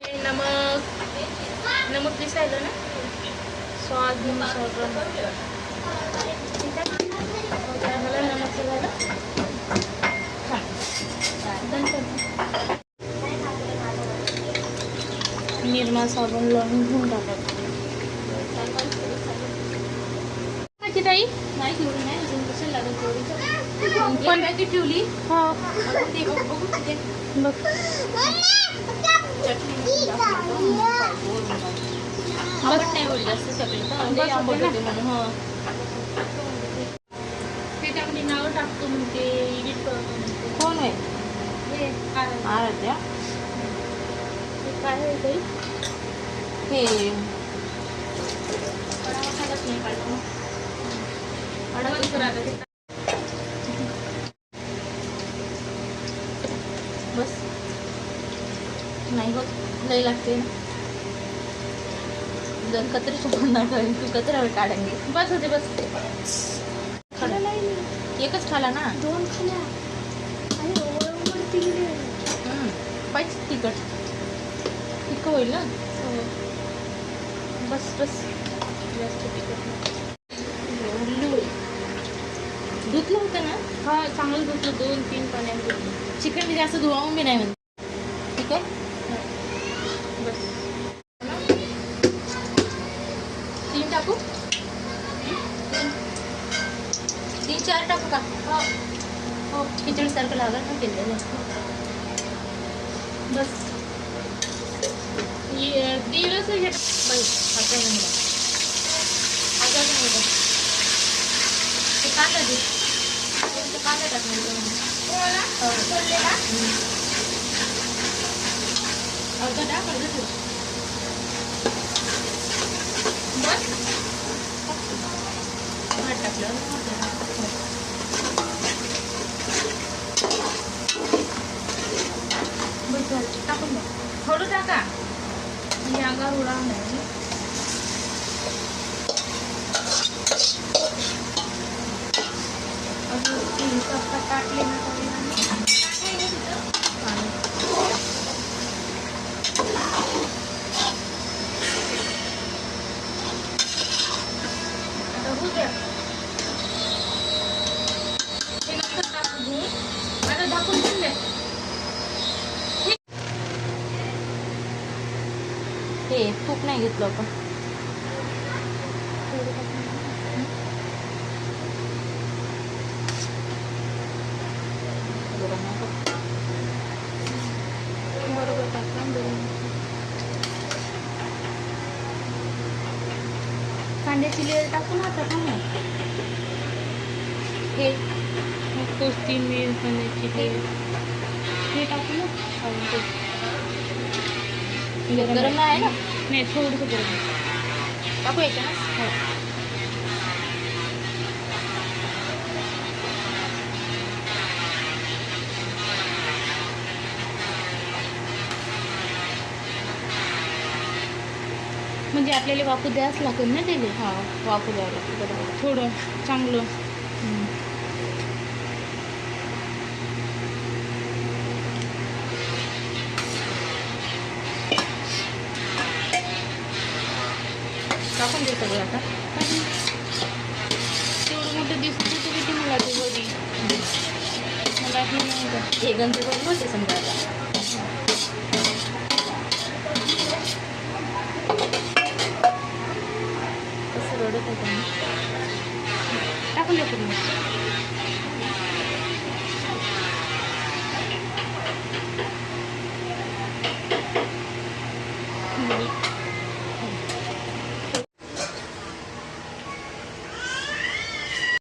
नमक नमक दिसायला ना स्वाद नमक झालं निर्मा साबण लावून धुवून टाकायचं ताई नाही ठेवली नाही अजून कशाला लागत थोडी पण काय ती ठेवली हो ते बघू तिथे बघ चटणी आंबट नाही होईल जास्त सगळं तर आंबट होते म्हणून हो त्याच्यामध्ये नावं टाकतो म्हणते एडिट करतो म्हणते कोण आहे हे आराध्या हे काय आहे ताई हे खालच नाही काढतो बस नाही होत लई लागते जर कचऱ्याच्या बंद करेन तू कचऱ्यावर काढेंगे बस होते बस एकच खाला ना दोन खाल्या पाहिजे तिखट होईल ना बस बस जास्त तिखट धुतलं होतं ना हा चांगलं धुतलं 2-3 पाण्यात धुतलं चिकन मी जास्त धुवावून मी नाही म्हणते ठीक आहे बस 3 टाकू 3-4 टाकू का हो हो खिचडीसारखं लागलं ना केलेलं बस दिवस हे कांदा दे कांदा टाकणार अर्धा टाक अर्धा ठेव बस टाकलं बस झालं टाकून द्या थोडं टाका म्हणजे अंगावर उडाव नाही काटले ना आता झाकून ठेवले हे तूप नाही घेतलं आपण कांद्याची लेअर टाकून आता हे कोथिंबीर कांद्याची लेअर हे टाकू ना गरम नाही आहे ना नाही थोडंसं गरम टाकू याच्या ना हो म्हणजे आपल्याला वाफू द्यावंच लागेल ना त्याला हा वाफू द्यावं लागतं थोडं चांगलं टाकून दे सगळं आता तेवढं मोठं दिसत होतं किती मला ते वरी मला हे गंज करून होते समजा आता टाकून द्या पूर्ण